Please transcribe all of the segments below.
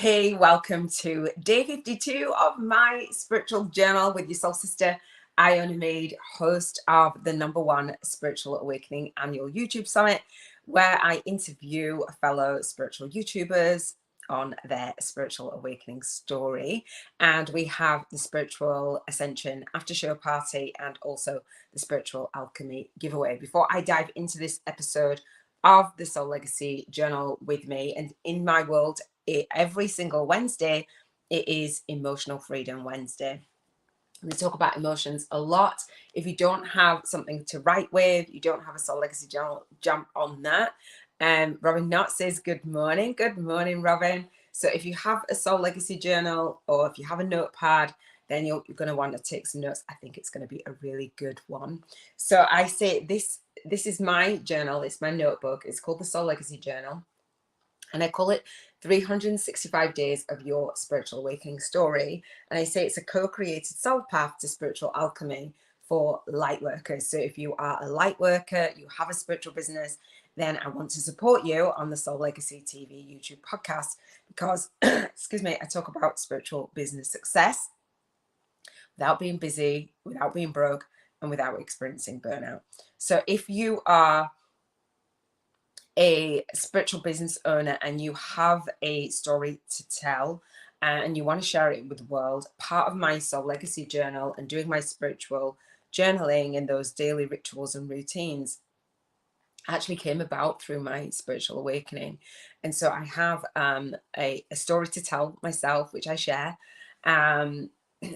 Hey, welcome to day 52 of my spiritual journal with your soul sister, Iona, host of the #1 Spiritual Awakening Annual YouTube Summit, where I interview fellow spiritual YouTubers on their spiritual awakening story. And we have the Spiritual Ascension After Show Party and also the Spiritual Alchemy giveaway. Before I dive into this episode of the Soul Legacy Journal with me, and in my world, every single Wednesday, it is Emotional Freedom Wednesday. We talk about emotions a lot. If you don't have something to write with, you don't have a Soul Legacy Journal, jump on that. Robin Knott says, good morning. Good morning, Robin. So if you have a Soul Legacy Journal or if you have a notepad, then you're going to want to take some notes. I think it's going to be a really good one. So I say this is my journal. It's my notebook. It's called the Soul Legacy Journal. And I call it 365 Days of Your Spiritual Awakening Story. And I say it's a co-created soul path to spiritual alchemy for light workers. So if you are a light worker, you have a spiritual business, then I want to support you on the SoulLegacyTV YouTube podcast because, excuse me, I talk about spiritual business success without being busy, without being broke, and without experiencing burnout. So if you are a spiritual business owner and you have a story to tell and you want to share it with the world, part of my Soul Legacy Journal and doing my spiritual journaling and those daily rituals and routines actually came about through my spiritual awakening. And so I have a story to tell myself, which I share. And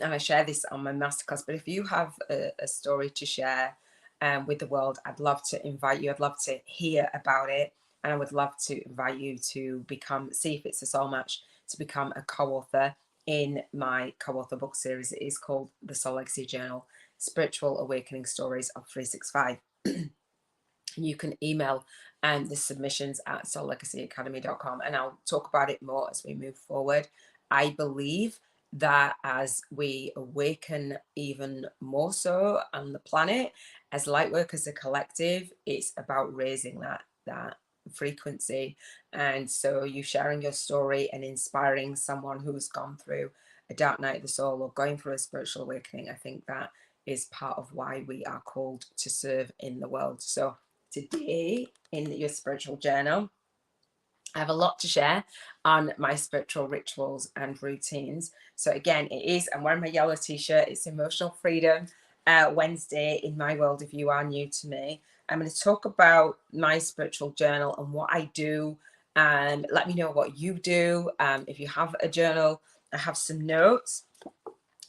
I share this on my masterclass. But if you have a story to share with the world, I'd love to invite you. I'd love to hear about it. And I would love to invite you to see if it's a soul match, to become a co-author in my co-author book series. It is called the Soul Legacy Journal, Spiritual Awakening Stories of 365. You can email the submissions at SoulLegacyAcademy.com, and I'll talk about it more as we move forward. I believe that as we awaken even more so on the planet, as light workers, a collective, it's about raising that frequency. And so you sharing your story and inspiring someone who's gone through a dark night of the soul or going through a spiritual awakening, I think that is part of why we are called to serve in the world. So today in your spiritual journal, I have a lot to share on my spiritual rituals and routines. So again, I'm wearing my yellow t-shirt. It's Emotional Freedom Wednesday in my world. If you are new to me, I'm going to talk about my spiritual journal and what I do. And let me know what you do. If you have a journal, I have some notes.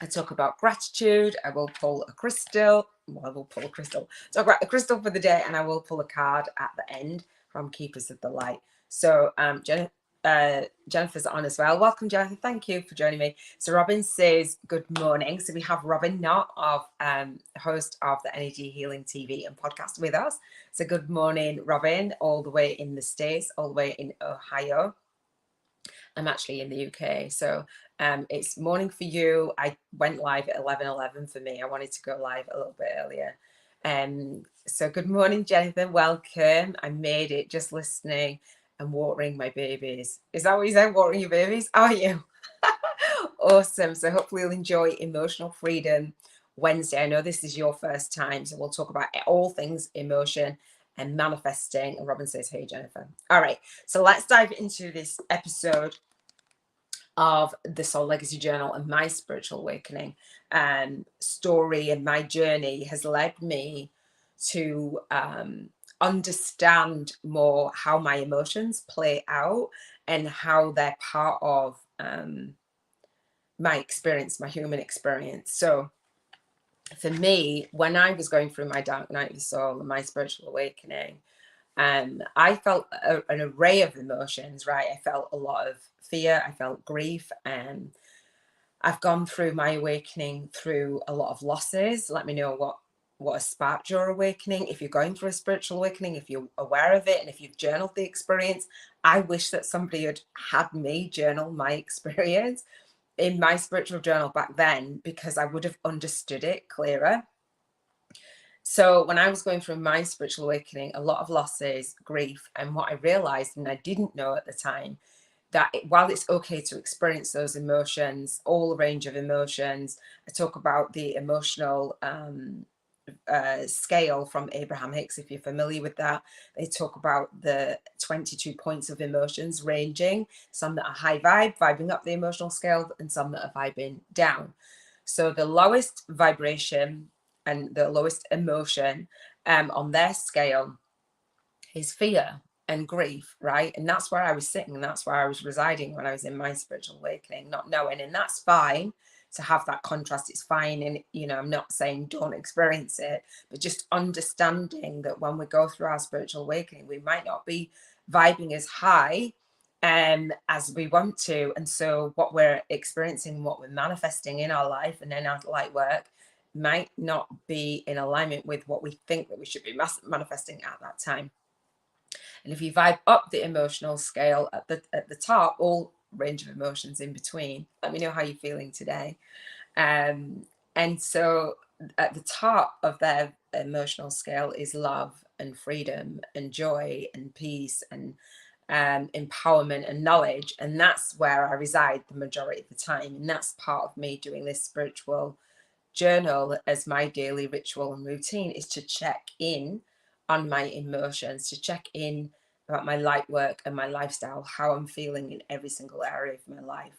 I talk about gratitude. I will pull a crystal. Well, I will pull a crystal. Talk about a crystal for the day, and I will pull a card at the end from Keepers of the Light. So Jennifer's on as well. Welcome, Jennifer. Thank you for joining me. So Robin says good morning. So we have Robin Knott, host of the Energy Healing TV and podcast with us. So good morning, Robin, all the way in the States, all the way in Ohio. I'm actually in the UK, so it's morning for you. I went live at 11:11 for me. I wanted to go live a little bit earlier. So good morning, Jennifer. Welcome. I made it just listening and watering my babies. Is that what you said? Watering your babies? Are you? Awesome. So hopefully you'll enjoy Emotional Freedom Wednesday. I know this is your first time, so we'll talk about all things emotion and manifesting. And Robin says, hey, Jennifer. All right. So let's dive into this episode of the Soul Legacy Journal and my spiritual awakening story. And my journey has led me to understand more how my emotions play out and how they're part of my experience, my human experience. So for me, when I was going through my dark night of the soul and my spiritual awakening, I felt an array of emotions, right? I felt a lot of fear. I felt grief. And I've gone through my awakening through a lot of losses. Let me know what has sparked your awakening. If you're going through a spiritual awakening, if you're aware of it, and if you've journaled the experience, I wish that somebody had me journal my experience in my spiritual journal back then, because I would have understood it clearer. So when I was going through my spiritual awakening, a lot of losses, grief, and what I realized, and I didn't know at the time, that while it's okay to experience those emotions, all range of emotions, I talk about the emotional scale from Abraham Hicks, if you're familiar with that. They talk about the 22 points of emotions ranging, some that are high vibe, vibing up the emotional scale, and some that are vibing down. So the lowest vibration and the lowest emotion on their scale is fear and grief, right? And that's where I was sitting, and that's where I was residing when I was in my spiritual awakening, not knowing. And that's fine to have that contrast. It's fine. And, you know, I'm not saying don't experience it, but just understanding that when we go through our spiritual awakening, we might not be vibing as high as we want to. And so what we're experiencing, what we're manifesting in our life and in our light work might not be in alignment with what we think that we should be manifesting at that time. And if you vibe up the emotional scale at the top, all range of emotions in between, let me know how you're feeling today. And so at the top of their emotional scale is love and freedom and joy and peace and empowerment and knowledge. And that's where I reside the majority of the time. And that's part of me doing this spiritual journal as my daily ritual and routine, is to check in on my emotions, to check in about my light work and my lifestyle, how I'm feeling in every single area of my life.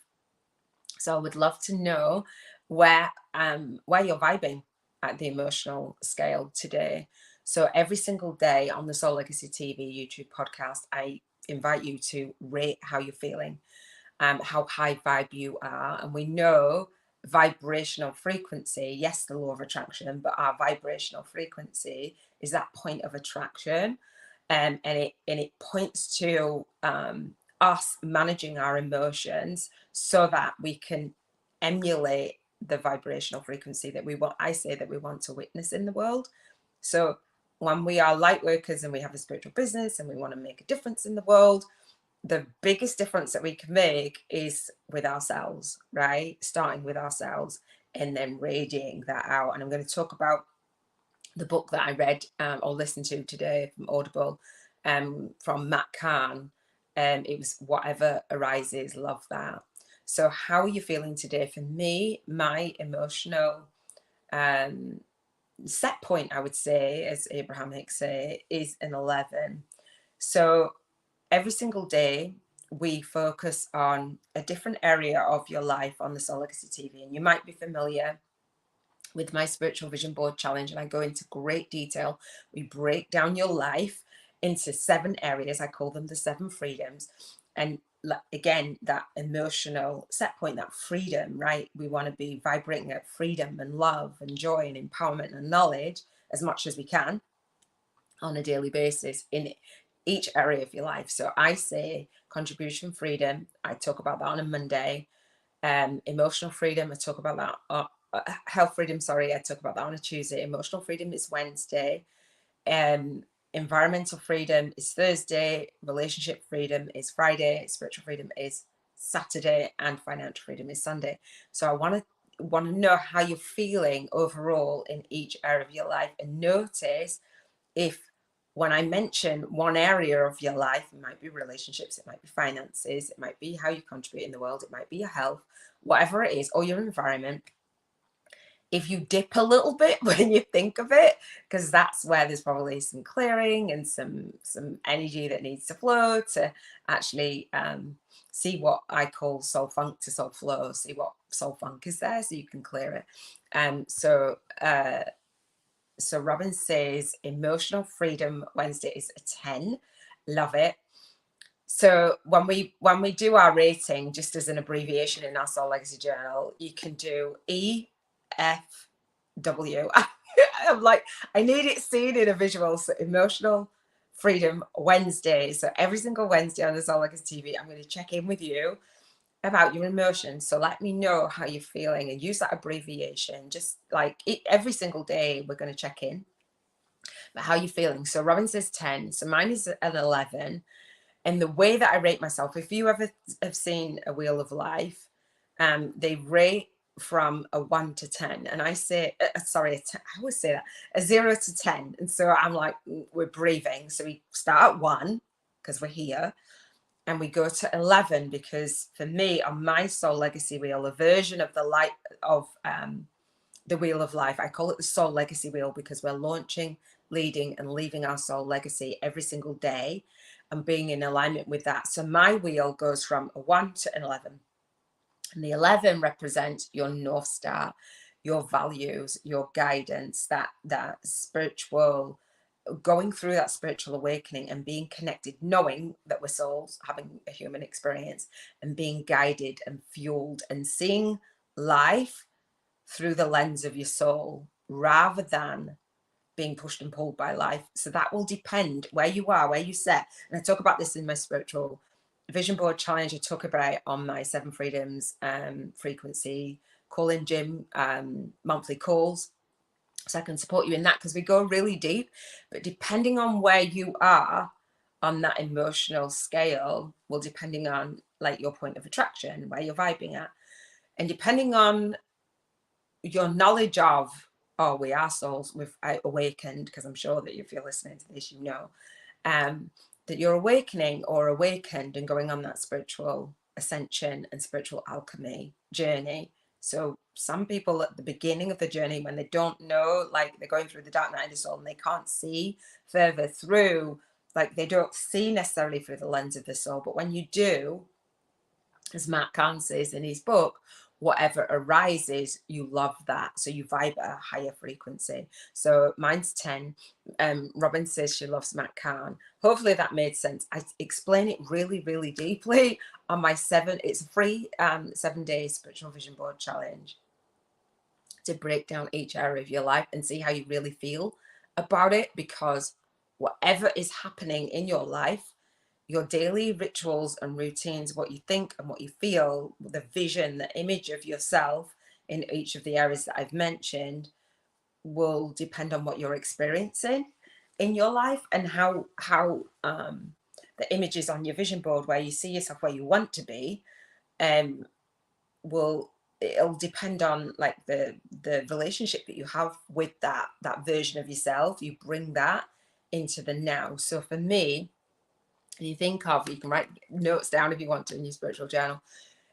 So I would love to know where you're vibing at the emotional scale today. So every single day on the Soul Legacy TV YouTube podcast, I invite you to rate how you're feeling, how high vibe you are. And we know vibrational frequency, yes, the law of attraction, but our vibrational frequency is that point of attraction. And it points to us managing our emotions so that we can emulate the vibrational frequency that we want. I say that we want to witness in the world. So when we are light workers and we have a spiritual business and we want to make a difference in the world, the biggest difference that we can make is with ourselves, right? Starting with ourselves and then radiating that out. And I'm going to talk about the book that I read or listened to today from Audible from Matt Kahn. It was Whatever Arises, love that. So how are you feeling today? For me, my emotional set point, I would say, as Abraham Hicks say, is an 11. So every single day we focus on a different area of your life on the Soul Legacy TV. And you might be familiar with my spiritual vision board challenge, and I go into great detail. We break down your life into 7 areas. I call them the 7 freedoms. And again, that emotional set point, that freedom, right? We want to be vibrating at freedom and love and joy and empowerment and knowledge as much as we can on a daily basis in each area of your life. So I say contribution freedom, I talk about that on a Monday. Emotional freedom, I talk about that. Health freedom, sorry, I talk about that on a Tuesday. Emotional freedom is Wednesday. Environmental freedom is Thursday. Relationship freedom is Friday. Spiritual freedom is Saturday, and financial freedom is Sunday. So I want to know how you're feeling overall in each area of your life, and notice if when I mention one area of your life, it might be relationships, it might be finances, it might be how you contribute in the world, it might be your health, whatever it is, or your environment. If you dip a little bit when you think of it, because that's where there's probably some clearing and some energy that needs to flow to actually see what I call soul funk to soul flow, see what soul funk is there so you can clear it. So Robin says emotional freedom Wednesday is a 10. Love it. So when we do our rating, just as an abbreviation in our Soul Legacy Journal, you can do EFW. I'm like, I need it seen in a visual. So emotional freedom Wednesday. So every single Wednesday on the Soul Legacy TV, I'm going to check in with you about your emotions. So let me know how you're feeling and use that abbreviation. Just like every single day, we're going to check in. But how you feeling? So Robin says 10. So mine is an 11. And the way that I rate myself, if you ever have seen a Wheel of Life, they rate from a 1 to 10. And I say, sorry, I always say that, a 0 to 10. And so I'm like, we're breathing. So we start at 1 because we're here. and we go to 11 because for me, on my soul legacy wheel, a version of the light of the wheel of life, I call it the soul legacy wheel because we're launching, leading and leaving our soul legacy every single day and being in alignment with that. So my wheel goes from a 1 to an 11. And the 11 represents your North Star, your values, your guidance, that spiritual, going through that spiritual awakening and being connected, knowing that we're souls having a human experience and being guided and fueled and seeing life through the lens of your soul rather than being pushed and pulled by life. So that will depend where you are, where you set. And I talk about this in my spiritual vision board challenge. I talk about it on my 7 freedoms frequency call-in gym monthly calls. So I can support you in that because we go really deep. But depending on where you are on that emotional scale will depending on like your point of attraction, where you're vibing at. And depending on your knowledge of, oh, we are souls, we've awakened, because I'm sure that if you're listening to this, you know, that you're awakening or awakened and going on that spiritual ascension and spiritual alchemy journey. So some people at the beginning of the journey, when they don't know, like they're going through the dark night of the soul and they can't see further through, like they don't see necessarily through the lens of the soul. But when you do, as Matt Kahn says in his book, whatever arises, you love that. So you vibe at a higher frequency. So mine's 10. Robin says she loves Matt Kahn. Hopefully that made sense. I explain it really, really deeply on my it's a free 7-day spiritual vision board challenge to break down each area of your life and see how you really feel about it, because whatever is happening in your life, your daily rituals and routines, what you think and what you feel, the vision, the image of yourself in each of the areas that I've mentioned will depend on what you're experiencing in your life, and how the images on your vision board where you see yourself where you want to be it'll depend on like the relationship that you have with that version of yourself. You bring that into the now. So for me, you think of, you can write notes down if you want to in your spiritual journal,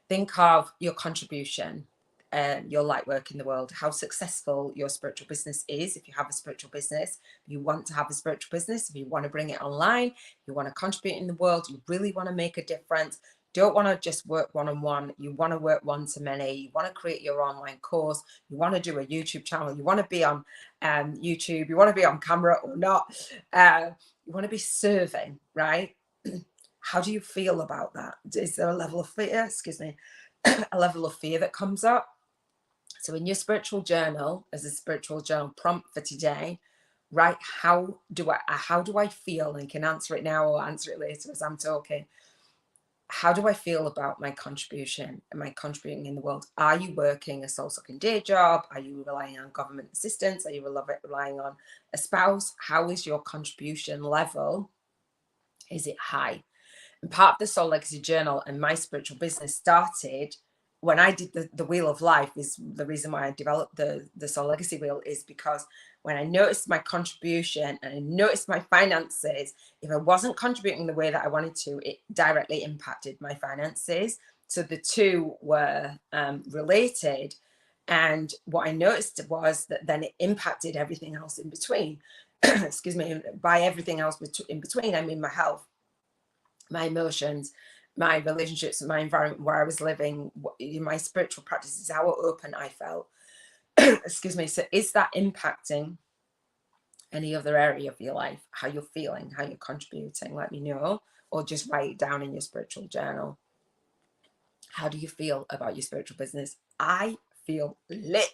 think of your contribution and your light work in the world, how successful your spiritual business is. If you have a spiritual business, if you want to have a spiritual business, if you want to bring it online, you want to contribute in the world, you really want to make a difference, don't want to just work one-on-one, you want to work one-to-many, you want to create your online course, you want to do a YouTube channel, you want to be on YouTube, you want to be on camera or not, you want to be serving, right? How do you feel about that? Is there a level of fear, excuse me, a level of fear that comes up? So in your spiritual journal, as a spiritual journal prompt for today, write how do I feel, and you can answer it now or answer it later as I'm talking. How do I feel about my contribution? Am I contributing in the world? Are you working a soul-sucking day job? Are you relying on government assistance? Are you relying on a spouse? How is your contribution level? Is it high? And part of the Soul Legacy Journal and my spiritual business started when I did the Wheel of Life. Is the reason why I developed the Soul Legacy Wheel, is because when I noticed my contribution and I noticed my finances, if I wasn't contributing the way that I wanted to, it directly impacted my finances. So the two were related. And what I noticed was that then it impacted everything else in between. Excuse me. By everything else in between, I mean my health, my emotions, my relationships, my environment where I was living, in my spiritual practices, how open I felt. Excuse me. So is that impacting any other area of your life? How you're feeling, how you're contributing? Let me know, or just write it down in your spiritual journal. How do you feel about your spiritual business? I feel lit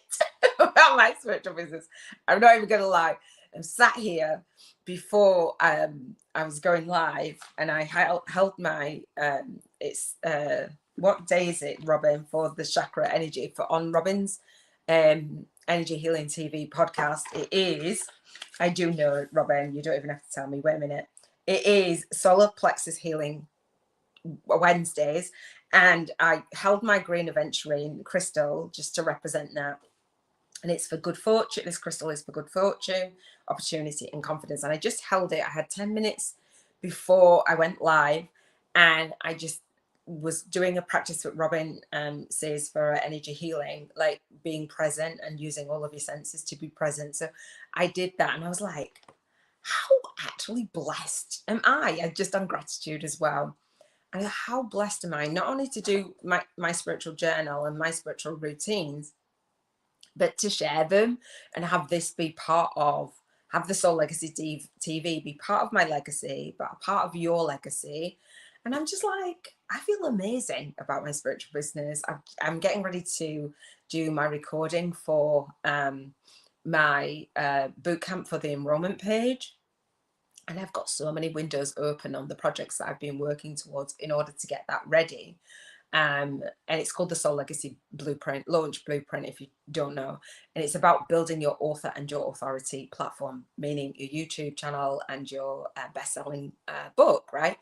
about my spiritual business. I'm not even going to lie. I'm sat here before I was going live, and I held my what day is it, Robin, for the chakra energy for on Robin's Energy Healing TV podcast? It is, I do know, Robin, you don't even have to tell me, wait a minute, it is solar plexus healing Wednesdays, and I held my green aventurine crystal just to represent that. And it's for good fortune. This crystal is for good fortune, opportunity, and confidence. And I just held it. I had 10 minutes before I went live, And I just was doing a practice that Robin says for energy healing, like being present and using all of your senses to be present. So I did that, and I was like, how actually blessed am I? I just done gratitude as well. And how blessed am I not only to do my spiritual journal and my spiritual routines, but to share them and have this be part of, have the Soul Legacy TV be part of my legacy, but a part of your legacy. And I'm just like, I feel amazing about my spiritual business. I'm getting ready to do my recording for my boot camp for the enrollment page. And I've got so many windows open on the projects that I've been working towards in order to get that ready. And it's called the Soul Legacy Blueprint, Launch Blueprint, if you don't know. And it's about building your author and your authority platform, meaning your YouTube channel and your best-selling book, right?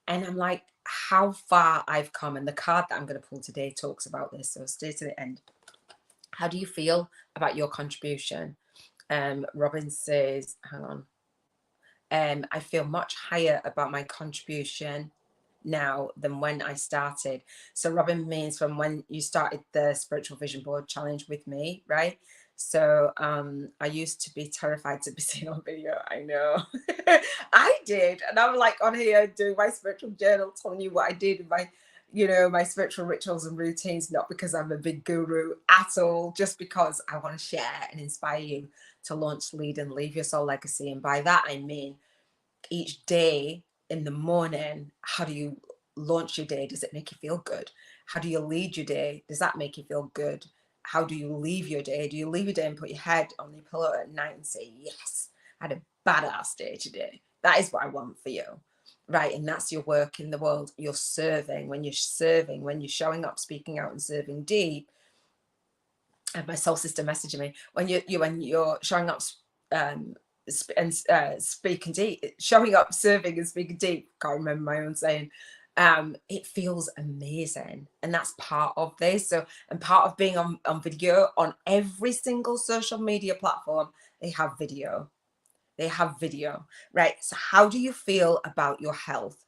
And I'm like, how far I've come. And the card that I'm going to pull today talks about this. So stay to the end. How do you feel about your contribution? Robin says, hang on. I feel much higher about my contribution now than when I started. So Robin means from when you started the Spiritual Vision Board Challenge with me, right? So I used to be terrified to be seen on video. I know. I did. And I'm like on here doing my spiritual journal, telling you what I did in my, you know, my spiritual rituals and routines, not because I'm a big guru at all, just because I want to share and inspire you to launch, lead, and leave your soul legacy. And by that, I mean, each day in the morning, how do you launch your day? Does it make you feel good? How do you lead your day? Does that make you feel good? How do you leave your day? Do you leave your day and put your head on your pillow at night and say, yes, I had a badass day today? That is what I want for you, right? And that's your work in the world. You're serving. When you're serving, when you're showing up, speaking out, and serving deep. And my soul sister messaging me, when you're showing up and speaking deep, showing up, serving, and speaking deep. Can't remember my own saying. It feels amazing, and that's part of this. So, and part of being on video on every single social media platform, they have video. They have video, right? So, how do you feel about your health?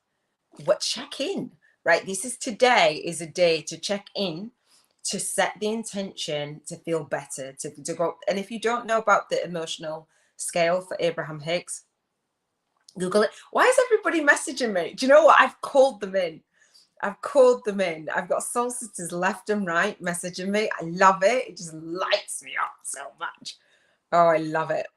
What, check in, right? Today is a day to check in, to set the intention to feel better, to go. And if you don't know about the emotional scale for Abraham Hicks, Google it. Why is everybody messaging me? Do you know what? I've called them in. I've got soul sisters left and right messaging me. I love it. It just lights me up so much. Oh, I love it.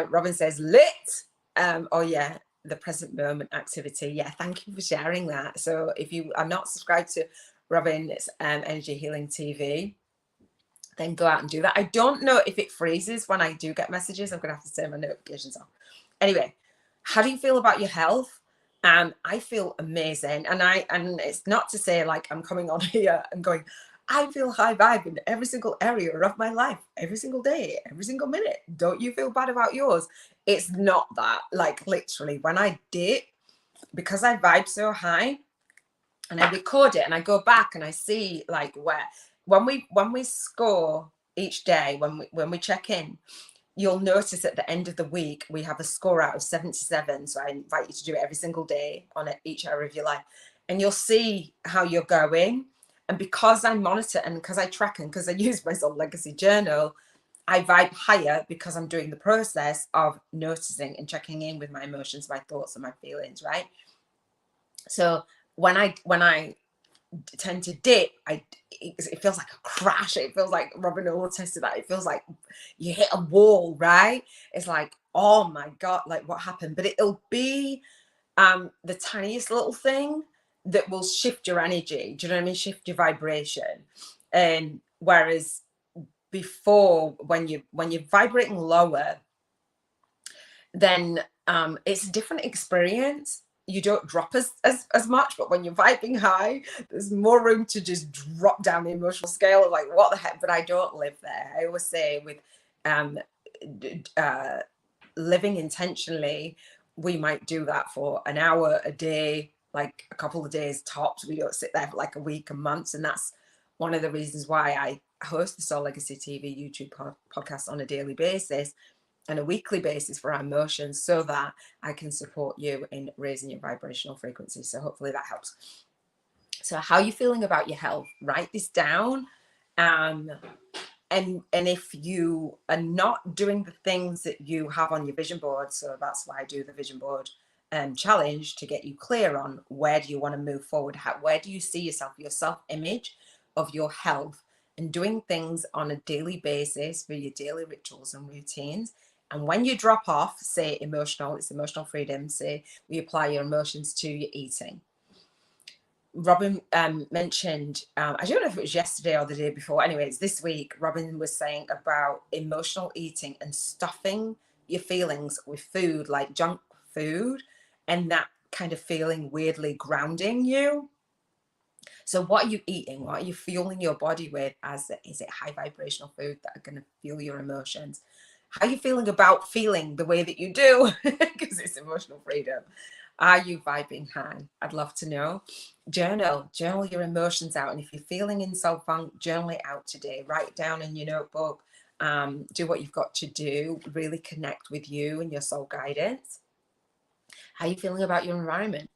Robin says lit. Oh yeah, the present moment activity. Yeah, thank you for sharing that. So if you are not subscribed to Robin's Energy Healing TV, then go out and do that. I don't know if it freezes when I do get messages. I'm gonna have to turn my notifications off. Anyway, how do you feel about your health? I feel amazing, and it's not to say like I'm coming on here and going, I feel high vibe in every single area of my life, every single day, every single minute. Don't you feel bad about yours? It's not that. Like literally, when I dip, because I vibe so high, and I record it, and I go back and I see like where when we score each day, when we check in, you'll notice at the end of the week, we have a score out of 77. So I invite you to do it every single day on each area of your life. And you'll see how you're going. And because I monitor and because I track and because I use my Soul Legacy journal, I vibe higher because I'm doing the process of noticing and checking in with my emotions, my thoughts, and my feelings, right? So when I tend to dip, it feels like a crash. It feels like Robin will attest to that. It feels like you hit a wall, right? It's like, oh my God, like what happened? But it'll be the tiniest little thing that will shift your energy. Do you know what I mean? Shift your vibration. And whereas before, when you're vibrating lower, then it's a different experience. You don't drop as much, but when you're vibing high, there's more room to just drop down the emotional scale of like, what the heck? But I don't live there. I always say with living intentionally, we might do that for an hour a day, like a couple of days tops. We don't sit there for like a week and months. And that's one of the reasons why I host the Soul Legacy TV YouTube podcast on a daily basis, on a weekly basis for our emotions so that I can support you in raising your vibrational frequency. So hopefully that helps. So how are you feeling about your health? Write this down. And if you are not doing the things that you have on your vision board, so that's why I do the vision board challenge, to get you clear on where do you want to move forward, where do you see yourself, your self-image of your health, and doing things on a daily basis for your daily rituals and routines. And when you drop off, say emotional, it's emotional freedom, say we apply your emotions to your eating. Robin mentioned, I don't know if it was yesterday or the day before, anyways, this week, Robin was saying about emotional eating and stuffing your feelings with food, like junk food, and that kind of feeling weirdly grounding you. So what are you eating? What are you fueling your body with? Is it high vibrational food that are going to fuel your emotions? How are you feeling about feeling the way that you do? Because it's emotional freedom. Are you vibing high? I'd love to know. Journal your emotions out. And if you're feeling in soul funk, journal it out today. Write it down in your notebook. Do what you've got to do. Really connect with you and your soul guidance. How are you feeling about your environment?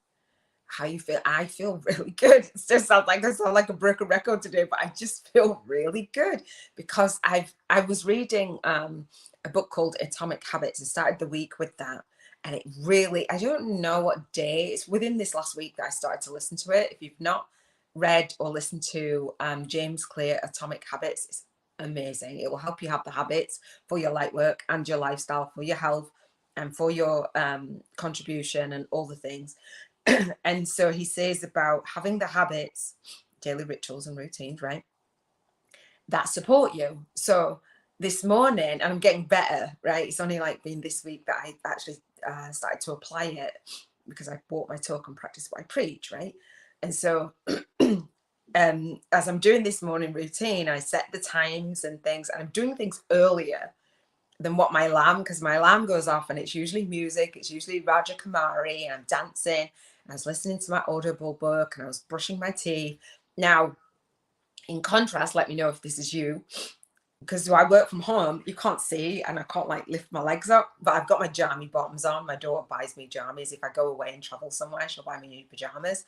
How you feel? I feel really good. It just sounds like I sound like a broken record today, but I just feel really good because I was reading a book called Atomic Habits. I started the week with that, and it really, I don't know what day, it's within this last week that I started to listen to it. If you've not read or listened to James Clear Atomic Habits, it's amazing. It will help you have the habits for your light work and your lifestyle, for your health and for your contribution and all the things. And so he says about having the habits, daily rituals and routines, right, that support you. So this morning, and I'm getting better, right? It's only like been this week that I actually started to apply it, because I bought my token practice what I preach, right? And so as I'm doing this morning routine, I set the times and things, and I'm doing things earlier than what my alarm, because my alarm goes off and it's usually music, it's usually Raja Kumari, and I'm dancing, and I was listening to my Audible book, and I was brushing my teeth. Now, in contrast, let me know if this is you, because I work from home, you can't see, and I can't like lift my legs up, but I've got my jammy bottoms on. My daughter buys me jammies. If I go away and travel somewhere, she'll buy me new pajamas,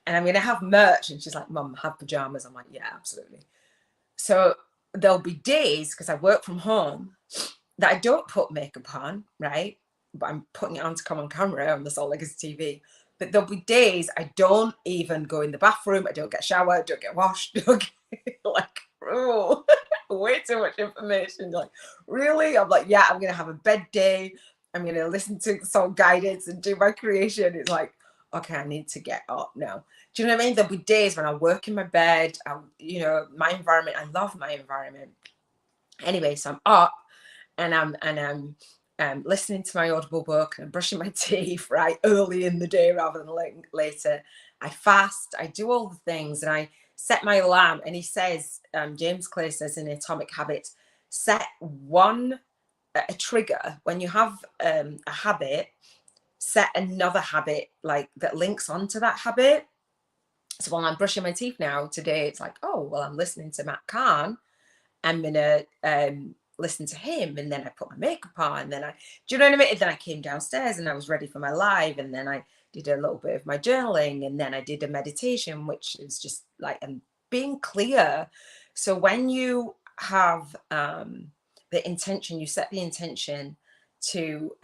and I'm going to have merch. And she's like, Mum, have pajamas. I'm like, yeah, absolutely. So there'll be days, because I work from home, that I don't put makeup on, right? But I'm putting it on to come on camera on the SoulLegacyTV. But there'll be days I don't even go in the bathroom. I don't get showered, don't get washed, don't get, like, oh, way too much information. Like, really? I'm like, yeah, I'm going to have a bed day. I'm going to listen to soul guidance and do my creation. It's like, okay, I need to get up now. Do you know what I mean? There'll be days when I work in my bed. You know, my environment, I love my environment. Anyway, so I'm up, and I'm listening to my Audible book, and I'm brushing my teeth right early in the day rather than later. I fast, I do all the things, and I set my alarm. And he says, James Clear says in Atomic Habits, set a trigger. When you have a habit, set another habit like that links onto that habit. So while I'm brushing my teeth now today, it's like, oh, well, I'm listening to Matt Kahn. I'm gonna listen to him, and then I put my makeup on, and then do you know what I mean? And then I came downstairs and I was ready for my live, and then I did a little bit of my journaling, and then I did a meditation, which is just like, and being clear. So when you have the intention, you set the intention to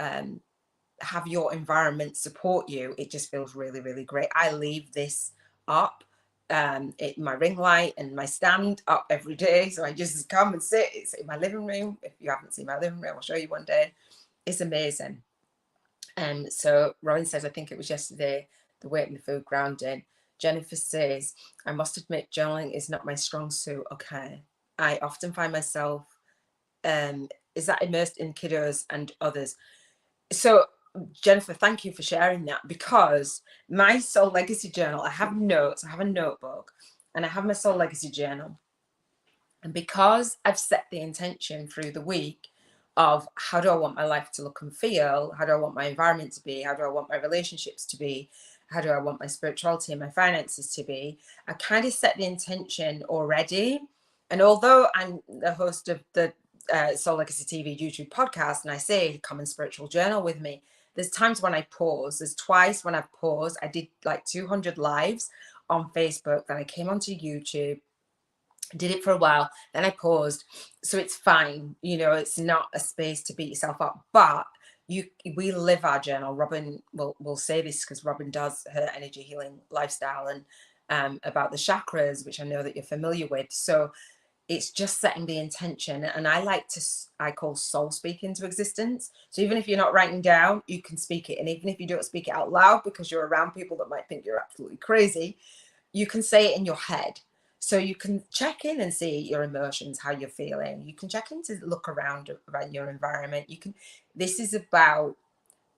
have your environment support you, it just feels really, really great. I leave this up, my ring light and my stand up every day. So I just come and sit. It's in my living room. If you haven't seen my living room, I'll show you one day. It's amazing. So Robin says, I think it was yesterday, the weight and the food grounding. Jennifer says, I must admit, journaling is not my strong suit. Okay. I often find myself, is that immersed in kiddos and others? So Jennifer, thank you for sharing that, because my Soul Legacy journal, I have notes, I have a notebook, and I have my Soul Legacy journal. And because I've set the intention through the week of how do I want my life to look and feel, how do I want my environment to be, how do I want my relationships to be, how do I want my spirituality and my finances to be, I kind of set the intention already. And although I'm the host of the Soul Legacy TV YouTube podcast and I say, come and spiritual journal with me, there's times when I pause. There's twice when I've paused. I did like 200 lives on Facebook. Then I came onto YouTube, did it for a while, then I paused. So it's fine. You know, it's not a space to beat yourself up. But we live our journal. Robin will say this because Robin does her energy healing lifestyle and about the chakras, which I know that you're familiar with. So it's just setting the intention, and I call soul speak into existence. So even if you're not writing down, you can speak it, and even if you don't speak it out loud because you're around people that might think you're absolutely crazy, you can say it in your head. So you can check in and see your emotions, how you're feeling. You can check in to look around your environment. This is about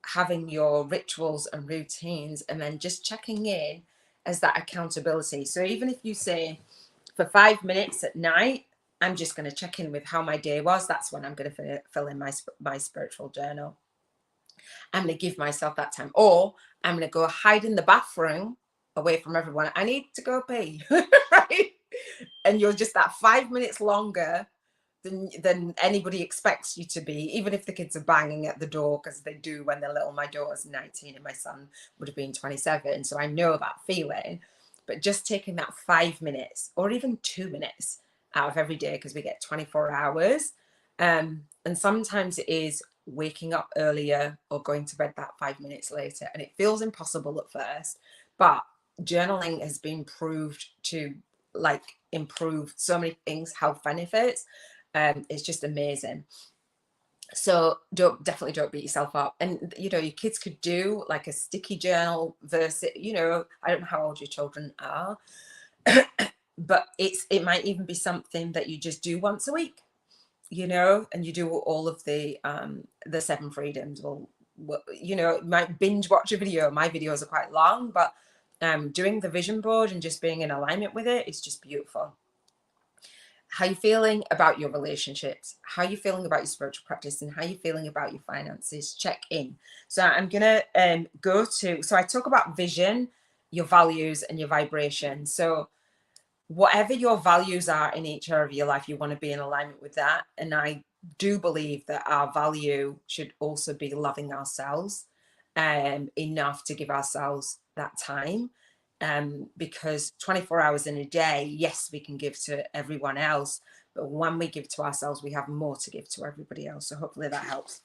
having your rituals and routines and then just checking in as that accountability. So even if you say, for 5 minutes at night, I'm just going to check in with how my day was. That's when I'm going to fill in my spiritual journal. I'm going to give myself that time. Or I'm going to go hide in the bathroom away from everyone. I need to go pee, right? And you're just that 5 minutes longer than anybody expects you to be, even if the kids are banging at the door, because they do when they're little. My daughter's 19 and my son would have been 27. So I know that feeling. But just taking that 5 minutes or even 2 minutes out of every day, because we get 24 hours. And sometimes it is waking up earlier or going to bed that 5 minutes later. And it feels impossible at first, but journaling has been proved to improve so many things, health benefits. It's just amazing. So definitely don't beat yourself up. And your kids could do like a sticky journal versus, I don't know how old your children are, but it might even be something that you just do once a week, and you do all of the 7 freedoms. Well, you might binge watch a video. My videos are quite long, but doing the vision board and just being in alignment with it is just beautiful. How you feeling about your relationships, how you feeling about your spiritual practice, and how you feeling about your finances. Check in. So I'm gonna so I talk about vision, your values, and your vibration. So whatever your values are in each area of your life, you want to be in alignment with that. And I do believe that our value should also be loving ourselves enough to give ourselves that time. Because 24 hours in a day, yes, we can give to everyone else, but when we give to ourselves, we have more to give to everybody else. So hopefully that helps.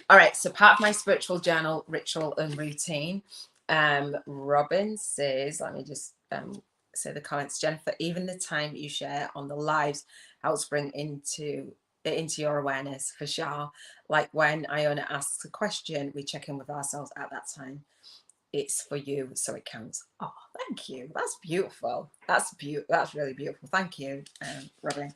All right, so part of my spiritual journal, ritual and routine, Robin says, let me just say the comments. Jennifer, even the time you share on the lives helps bring into your awareness, for sure. Like when Iona asks a question, we check in with ourselves at that time. It's for you, so it counts. Oh, thank you. That's beautiful. That's really beautiful. Thank you, Robin.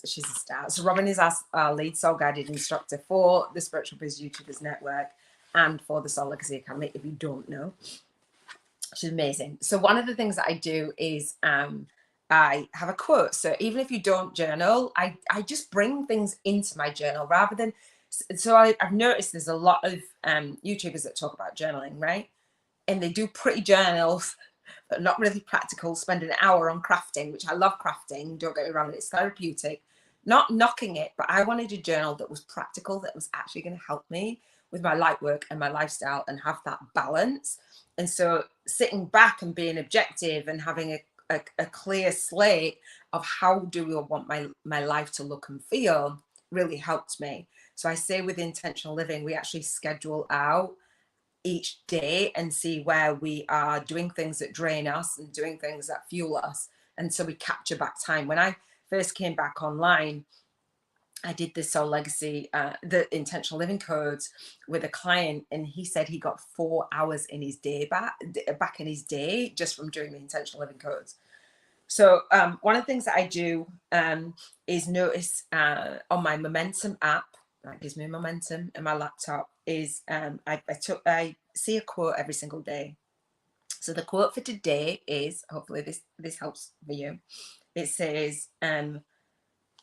She's a star. So Robin is our lead soul guided instructor for the Spiritual Biz YouTubers Network and for the Soul Legacy Academy, if you don't know. She's amazing. So one of the things that I do is I have a quote. So even if you don't journal, I just bring things into my journal rather than. So I've noticed there's a lot of YouTubers that talk about journaling, right? And they do pretty journals, but not really practical, spend an hour on crafting, which I love crafting, don't get me wrong, it's therapeutic. Not knocking it, but I wanted a journal that was practical, that was actually going to help me with my light work and my lifestyle and have that balance. And so sitting back and being objective and having a clear slate of how do I want my life to look and feel really helped me. So I say with intentional living, we actually schedule out each day and see where we are doing things that drain us and doing things that fuel us. And so we capture back time. When I first came back online, I did the Soul Legacy, the intentional living codes with a client, and he said he got 4 hours in his day back in his day just from doing the intentional living codes. So one of the things that I do is notice on my Momentum app, that gives me momentum, in my laptop, is I see a quote every single day. So the quote for today is, hopefully this helps for you. It says,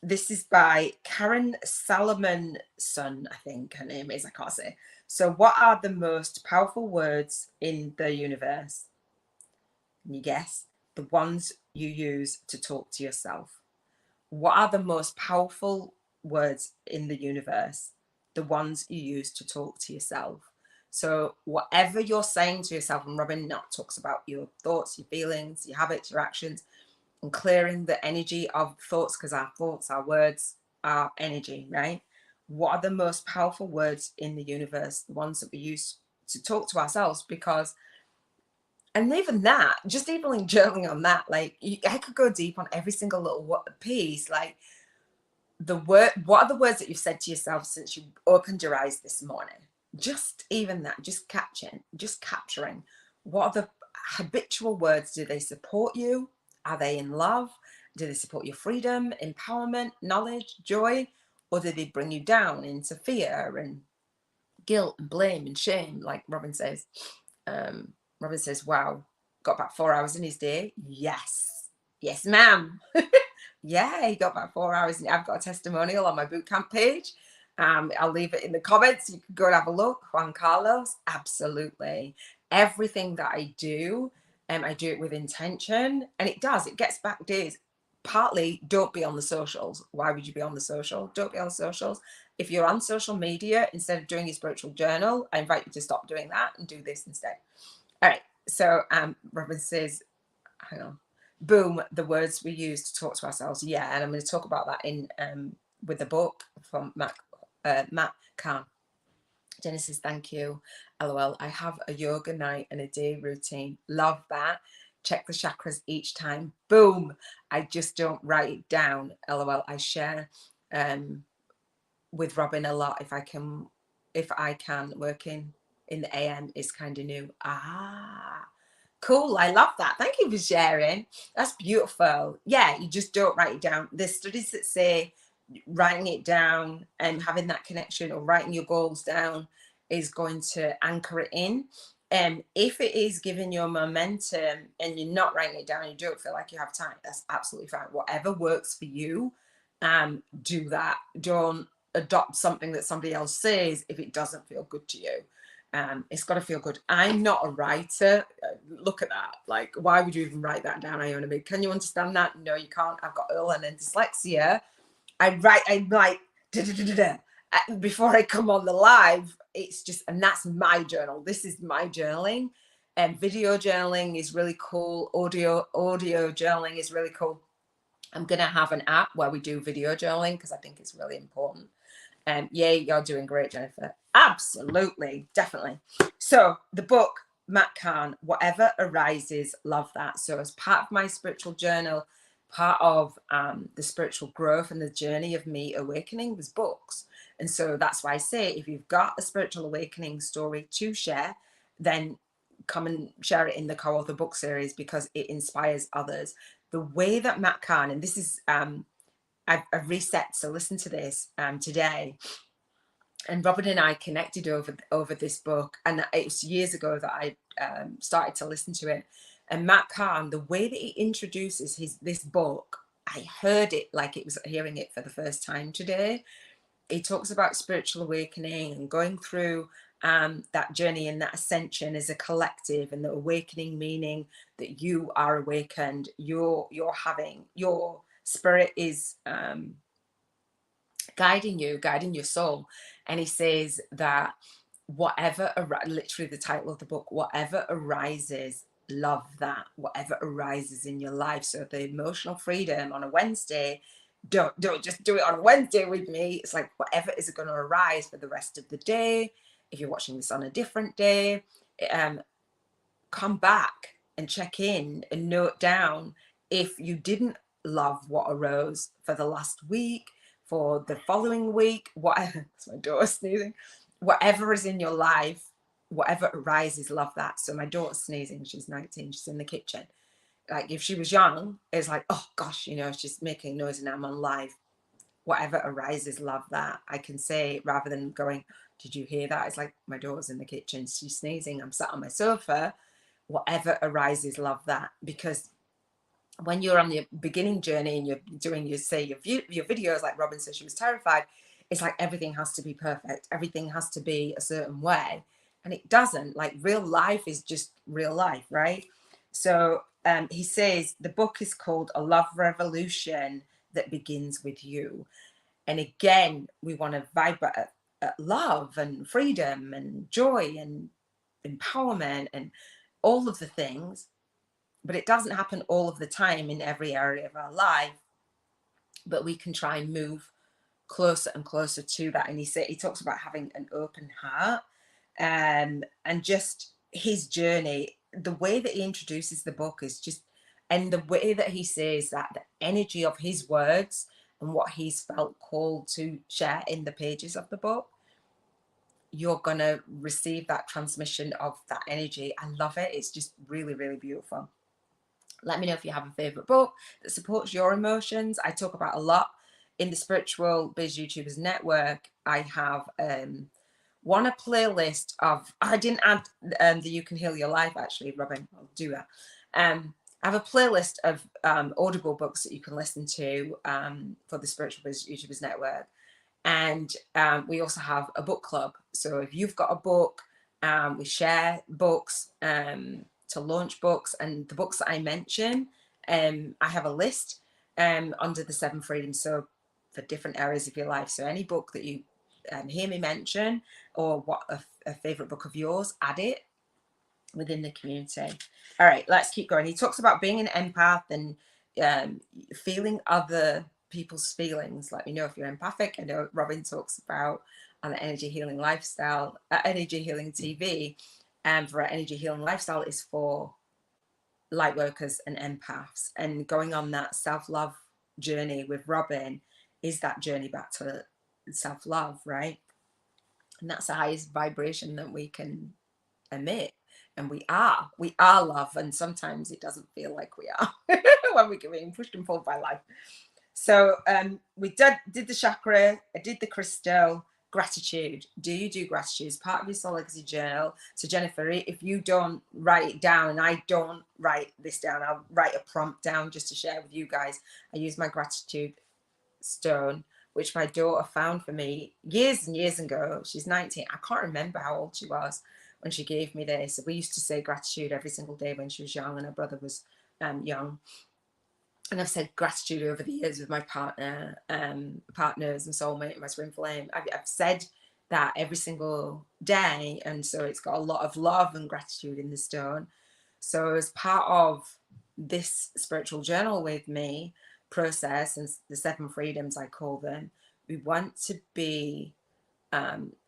this is by Karen Salomon-son, I think her name is, I can't say. So what are the most powerful words in the universe? Can you guess? The ones you use to talk to yourself. What are the most powerful words in the universe, the ones you use to talk to yourself. So whatever you're saying to yourself, and Robin not talks about your thoughts, your feelings, your habits, your actions, and clearing the energy of thoughts, because our thoughts, our words are energy, right? What are the most powerful words in the universe? The ones that we use to talk to ourselves. Because, and even that, just even journaling on that, like I could go deep on every single little piece, like what are the words that you've said to yourself since you opened your eyes this morning? Just even that, just capturing what are the habitual words. Do they support you? Are they in love? Do they support your freedom, empowerment, knowledge, joy? Or do they bring you down into fear and guilt and blame and shame? Like Robin says, wow, got about 4 hours in his day. Yes ma'am. Yeah, he got about 4 hours. I've got a testimonial on my bootcamp page. I'll leave it in the comments. You can go and have a look. Juan Carlos, absolutely. Everything that I do it with intention, and it gets back days. Partly, don't be on the socials. Why would you be on the social? Don't be on the socials. If you're on social media, instead of doing your spiritual journal, I invite you to stop doing that and do this instead. All right. So Robin says, hang on. Boom, the words we use to talk to ourselves. Yeah, and I'm going to talk about that in with the book from Matt Kahn. Genesis, thank you. LOL. I have a yoga night and a day routine. Love that. Check the chakras each time. Boom. I just don't write it down. LOL. I share with Robin a lot if I can. Working in the AM is kind of new. Cool. I love that. Thank you for sharing. That's beautiful. Yeah, you just don't write it down. There's studies that say writing it down and having that connection, or writing your goals down, is going to anchor it in. If it is giving you momentum and you're not writing it down, you don't feel like you have time, that's absolutely fine. Whatever works for you, do that. Don't adopt something that somebody else says if it doesn't feel good to you. It's got to feel good. I'm not a writer. Look at that. Like, why would you even write that down, Iona? Can you understand that? No, you can't. I've got Erlen and dyslexia. I'm like, before I come on the live, it's just, and that's my journal. This is my journaling. And video journaling is really cool. Audio journaling is really cool. I'm going to have an app where we do video journaling because I think it's really important. Yeah, you're doing great, Jennifer. Absolutely, definitely. So the book, Matt Kahn, Whatever Arises, love that. So as part of my spiritual journal, part of the spiritual growth and the journey of me awakening was books. And so that's why I say, if you've got a spiritual awakening story to share, then come and share it in the co-author book series, because it inspires others. The way that Matt Kahn, and this is I've reset, so listen to this today. And Robin and I connected over this book, and it was years ago that I started to listen to it. And Matt Kahn, the way that he introduces this book, I heard it like it was hearing it for the first time today. He talks about spiritual awakening and going through that journey and that ascension as a collective, and the awakening meaning that you are awakened. You're having your spirit is guiding your soul. And he says that literally the title of the book, whatever arises, love that. Whatever arises in your life. So the emotional freedom on a Wednesday, don't just do it on a Wednesday with me. It's like, whatever is going to arise for the rest of the day. If you're watching this on a different day, come back and check in and note down if you didn't love what arose for the last week, for the following week, whatever. It's my daughter sneezing. Whatever is in your life, whatever arises, love that. So my daughter's sneezing. She's 19. She's in the kitchen. Like, if she was young, it's like, oh gosh, she's making noise and I'm on live. Whatever arises, love that. I can say, rather than going, did you hear that? It's like, my daughter's in the kitchen. She's sneezing. I'm sat on my sofa. Whatever arises, love that. Because when you're on the beginning journey and you're doing your videos, like Robin said, she was terrified. It's like everything has to be perfect. Everything has to be a certain way. And it doesn't. Like, real life is just real life, right? So he says the book is called A Love Revolution That Begins With You. And again, we want to vibrate at love and freedom and joy and empowerment and all of the things, but it doesn't happen all of the time in every area of our life. But we can try and move closer and closer to that. And he talks about having an open heart, and just his journey. The way that he introduces the book is just, and the way that he says that, the energy of his words and what he's felt called to share in the pages of the book, you're gonna receive that transmission of that energy. I love it. It's just really, really beautiful. Let me know if you have a favorite book that supports your emotions. I talk about a lot in the Spiritual Biz YouTubers Network. I have a playlist of, I didn't add the You Can Heal Your Life, actually, Robin, I'll do that. I have a playlist of audible books that you can listen to for the Spiritual Biz YouTubers Network. And we also have a book club. So if you've got a book, we share books to launch books. And the books that I mention, I have a list under the 7 freedoms. So for different areas of your life. So any book that you hear me mention, or what a favorite book of yours, add it within the community. All right, let's keep going. He talks about being an empath and feeling other people's feelings. Let me know if you're empathic. I know Robin talks about an energy healing lifestyle, energy healing TV, and for our energy healing lifestyle is for light workers and empaths. And going on that self-love journey with Robin is that journey back to self-love, right? And that's the highest vibration that we can emit. And we are love, and sometimes it doesn't feel like we are when we're being pushed and pulled by life. So we did the chakra, I did the crystal, gratitude. Do you do gratitude as part of your soul legacy journal? So Jennifer, if you don't write it down, and I don't write this down, I'll write a prompt down just to share with you guys. I use my gratitude stone, which my daughter found for me years and years ago. She's 19. I can't remember how old she was when she gave me this. We used to say gratitude every single day when she was young, and her brother was young. And I've said gratitude over the years with my partners and soulmate, my twin flame. I've said that every single day. And so it's got a lot of love and gratitude in the stone. So as part of this spiritual journal with me process, and the 7 freedoms, I call them, we want to be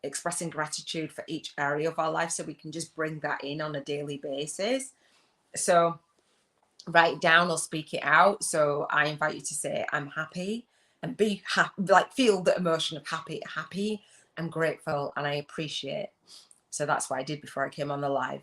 expressing gratitude for each area of our life, so we can just bring that in on a daily basis. So write it down or speak it out. So I invite you to say, I'm happy, and be happy, like feel the emotion of happy, I'm grateful, and I appreciate. So that's what I did before I came on the live.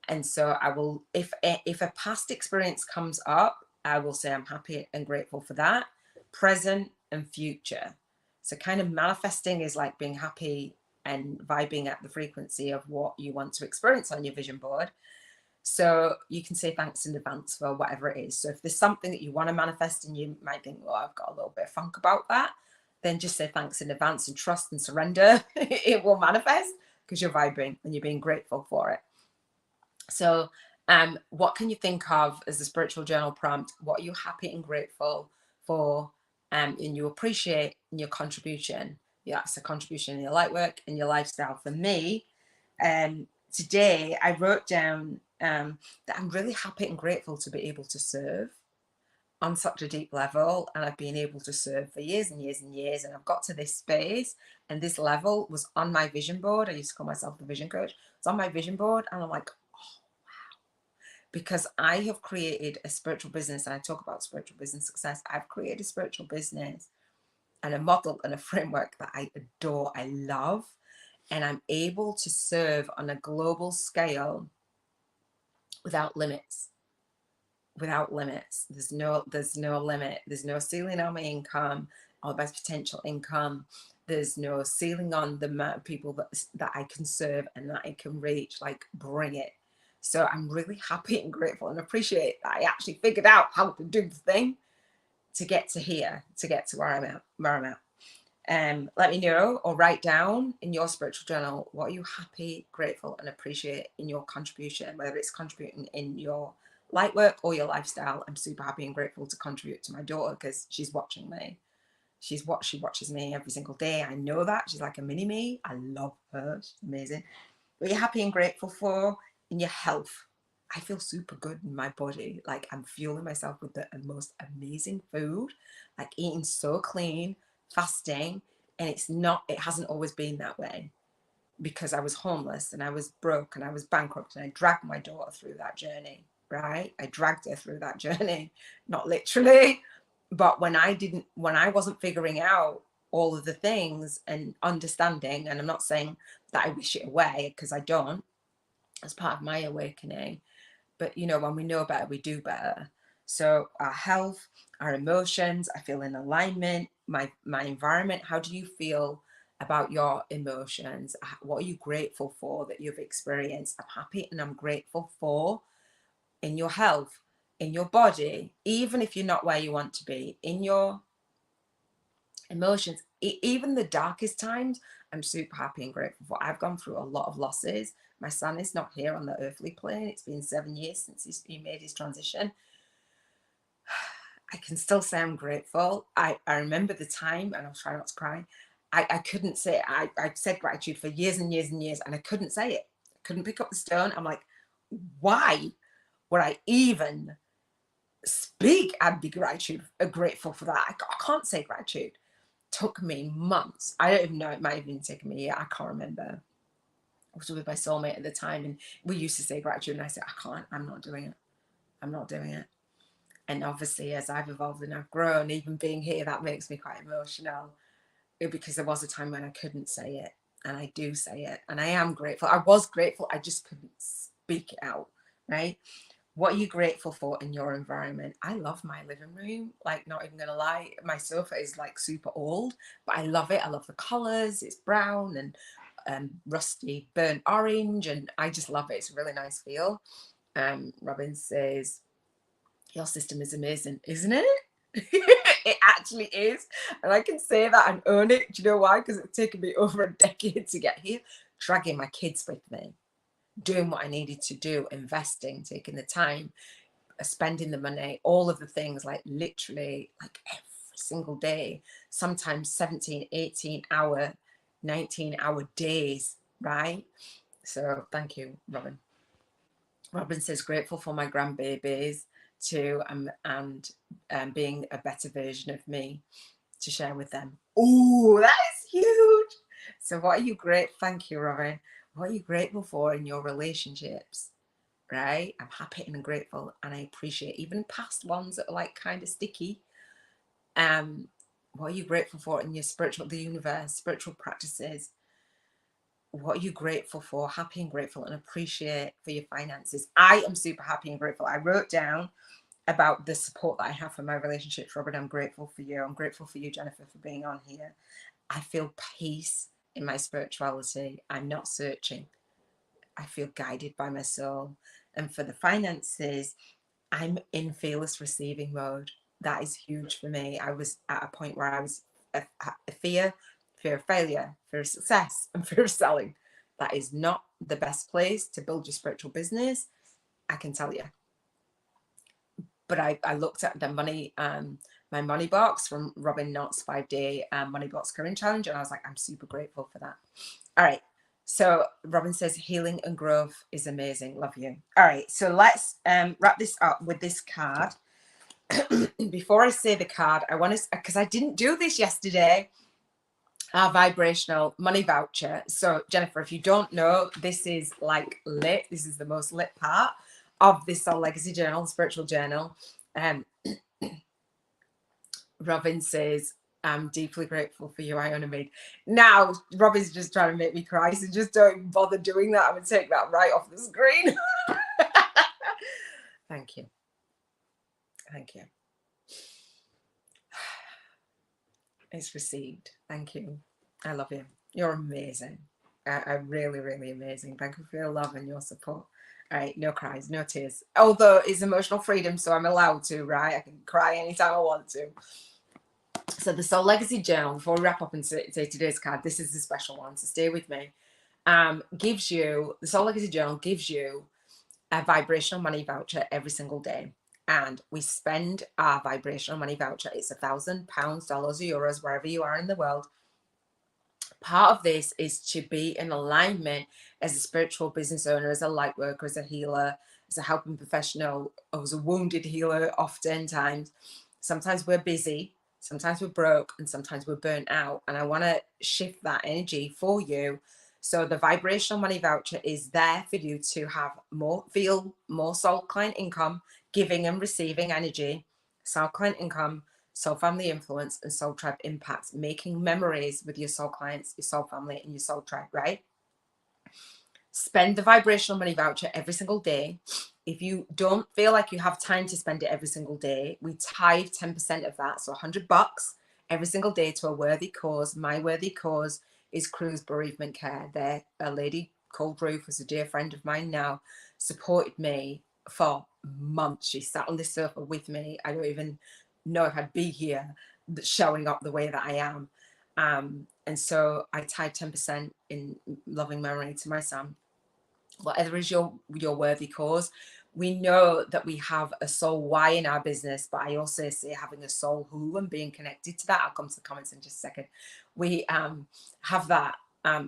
And so I will, if a past experience comes up, I will say I'm happy and grateful for that, present and future. So kind of manifesting is like being happy and vibing at the frequency of what you want to experience on your vision board. So you can say thanks in advance for whatever it is. So if there's something that you want to manifest and you might think, well, I've got a little bit of funk about that, then just say thanks in advance and trust and surrender. It will manifest because you're vibrating and you're being grateful for it. So what can you think of as a spiritual journal prompt? What are you happy and grateful for, and you appreciate in your contribution? Yeah, it's a contribution in your light work and your lifestyle. For me, today I wrote down that I'm really happy and grateful to be able to serve on such a deep level, and I've been able to serve for years and years and years, and I've got to this space, and this level was on my vision board. I used to call myself the vision coach. It's on my vision board, and I'm like, because I have created a spiritual business, and I talk about spiritual business success. I've created a spiritual business and a model and a framework that I adore, I love, and I'm able to serve on a global scale without limits. Without limits. There's no limit. There's no ceiling on my income or my potential income. There's no ceiling on the amount of people that I can serve and that I can reach. Like, bring it. So I'm really happy and grateful and appreciate that I actually figured out how to do the thing to get to here, to get to where I'm at. Let me know, or write down in your spiritual journal, what are you happy, grateful, and appreciate in your contribution, whether it's contributing in your light work or your lifestyle. I'm super happy and grateful to contribute to my daughter because she's watching me. She watches me every single day. I know that. She's like a mini me. I love her. She's amazing. What you're happy and grateful for in your health. I feel super good in my body. Like I'm fueling myself with the most amazing food, like eating so clean, fasting. And it hasn't always been that way, because I was homeless and I was broke and I was bankrupt, and I dragged my daughter through that journey, right? I dragged her through that journey, not literally, but when I wasn't figuring out all of the things and understanding, and I'm not saying that I wish it away, because I don't, as part of my awakening, but you know, when we know better, we do better. So our health, our emotions, I feel in alignment, my environment. How do you feel about your emotions? What are you grateful for that you've experienced? I'm happy and I'm grateful for in your health, in your body, even if you're not where you want to be, in your emotions, even the darkest times, I'm super happy and grateful for. I've gone through a lot of losses. My son is not here on the earthly plane. It's been 7 years since he made his transition. I can still say I'm grateful. I remember the time, and I'll try not to cry. I couldn't say it. I said gratitude for years and years and years, and I couldn't say it. I couldn't pick up the stone. I'm like, why would I even speak and be grateful for that? I can't say gratitude. Took me months. I don't even know. It might have even taken me a year. I can't remember. I was with my soulmate at the time, and we used to say gratitude, and I said, I can't. I'm not doing it. I'm not doing it. And obviously, as I've evolved and I've grown, even being here, that makes me quite emotional, because there was a time when I couldn't say it, and I do say it, and I am grateful. I was grateful. I just couldn't speak it out, right? What are you grateful for in your environment? I love my living room, like, not even gonna lie. My sofa is like super old, but I love it. I love the colors. It's brown and rusty burnt orange, and I just love it. It's a really nice feel. Robin says, your system is amazing, isn't it? It actually is, and I can say that and own it. Do you know why? Because it's taken me over a decade to get here, dragging my kids with me, doing what I needed to do, investing, taking the time, spending the money, all of the things, like literally like every single day, sometimes 17, 18-hour, 19-hour days, right? So thank you, Robin. Robin says, grateful for my grandbabies too, and being a better version of me to share with them. Oh, that is huge. So what are you thank you, Robin. What are you grateful for in your relationships? Right? I'm happy and grateful, and I appreciate even past ones that are like kind of sticky. What are you grateful for in your the universe, spiritual practices? What are you grateful for? Happy and grateful, and appreciate for your finances. I am super happy and grateful. I wrote down about the support that I have for my relationships. Robert, I'm grateful for you. I'm grateful for you, Jennifer, for being on here. I feel peace in my spirituality. I'm not searching. I feel guided by my soul. And for the finances, I'm in fearless receiving mode. That is huge for me. I was at a point where I was a fear of failure, fear of success, and fear of selling. That is not the best place to build your spiritual business, I can tell you. But I looked at the money, my money box from Robin Knott's 5-day money box current challenge, and I was like, I'm super grateful for that. All right. So Robin says, healing and growth is amazing. Love you. All right. So let's wrap this up with this card. Before I say the card, I want to, because I didn't do this yesterday, our vibrational money voucher. So Jennifer, if you don't know, this is like lit. This is the most lit part of this Soul Legacy Journal, spiritual journal. Robin says, I'm deeply grateful for you, Iona made. Now, Robin's just trying to make me cry, so just don't bother doing that. I'm going to take that right off the screen. Thank you. Thank you. It's received. Thank you. I love you. You're amazing. I'm really, really amazing. Thank you for your love and your support. All right, no cries, no tears. Although it's emotional freedom, so I'm allowed to, right? I can cry anytime I want to. So the Soul Legacy Journal, before we wrap up and say today's card, this is the special one, so stay with me. The Soul Legacy Journal gives you a vibrational money voucher every single day. and we spend our vibrational money voucher. It's £1,000, dollars, or euros, wherever you are in the world. Part of this is to be in alignment as a spiritual business owner, as a light worker, as a healer, as a helping professional, or as a wounded healer. Oftentimes, sometimes we're busy, sometimes we're broke, and sometimes we're burnt out. And I want to shift that energy for you. So the vibrational money voucher is there for you to have feel more soul client income, giving and receiving energy, soul client income, soul family influence, and soul tribe impact, making memories with your soul clients, your soul family, and your soul tribe, right? Spend the vibrational money voucher every single day. If you don't feel like you have time to spend it every single day, we tithe 10% of that, so $100 every single day to a worthy cause. My worthy cause is Crew's Bereavement Care. There, a lady called Ruth, who's a dear friend of mine now, supported me for months. She sat on this sofa with me. I don't even know if I'd be here showing up the way that I am. And so I tied 10% in loving memory to my son. Whatever is your worthy cause. We know that we have a soul why in our business, but I also say having a soul who and being connected to that. I'll come to the comments in just a second. We have that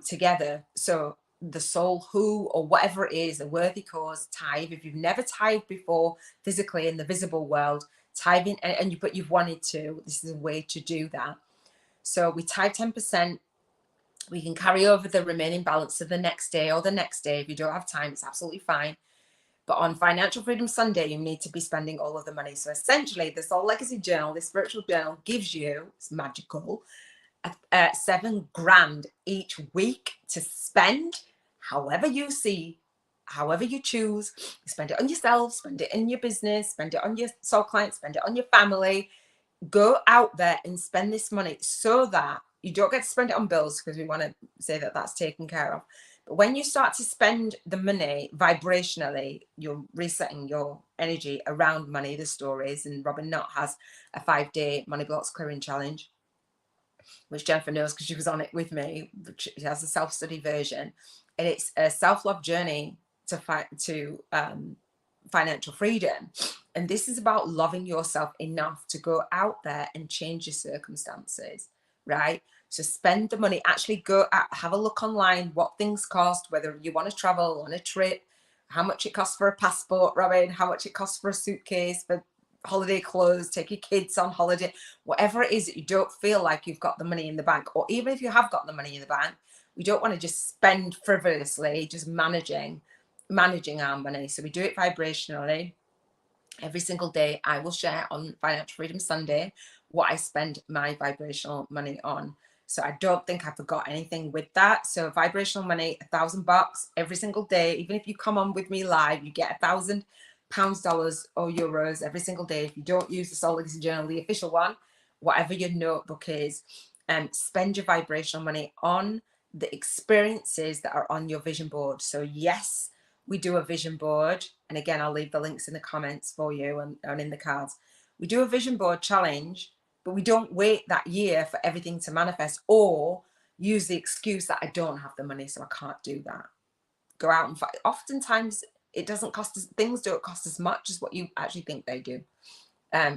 together. So the soul who, or whatever it is, a worthy cause, tithe. If you've never tithed before physically in the visible world, tithing, but you've wanted to, this is a way to do that. So we tithe 10%. We can carry over the remaining balance to the next day or the next day. If you don't have time, it's absolutely fine. But on Financial Freedom Sunday, you need to be spending all of the money. So essentially, the Soul Legacy Journal, this spiritual journal, gives you, it's magical, $7,000 each week to spend however you see, however you choose. Spend it on yourself, spend it in your business, spend it on your soul clients, spend it on your family. Go out there and spend this money so that you don't get to spend it on bills, because we want to say that that's taken care of. But when you start to spend the money vibrationally, you're resetting your energy around money, the stories. And Robin Knott has a 5-day money blocks clearing challenge, which Jennifer knows because she was on it with me. She has a self-study version, and it's a self-love journey to financial freedom. And this is about loving yourself enough to go out there and change your circumstances, right? So spend the money, actually go out, have a look online, what things cost, whether you want to travel on a trip, how much it costs for a passport, Robin, how much it costs for a suitcase, for holiday clothes, take your kids on holiday, whatever it is that you don't feel like you've got the money in the bank. Or even if you have got the money in the bank, we don't want to just spend frivolously, just managing our money. So we do it vibrationally. Every single day I will share on Financial Freedom Sunday what I spend my vibrational money on. So I don't think I forgot anything with that. So vibrational money, $1,000 every single day. Even if you come on with me live, you get £1,000, dollars, or euros every single day. If you don't use the Soul Legacy Journal, the official one, whatever your notebook is, spend your vibrational money on the experiences that are on your vision board. So yes, we do a vision board. And again, I'll leave the links in the comments for you and in the cards. We do a vision board challenge, but we don't wait that year for everything to manifest or use the excuse that I don't have the money, so I can't do that. Go out and fight. Oftentimes, it doesn't cost us, things don't cost as much as what you actually think they do.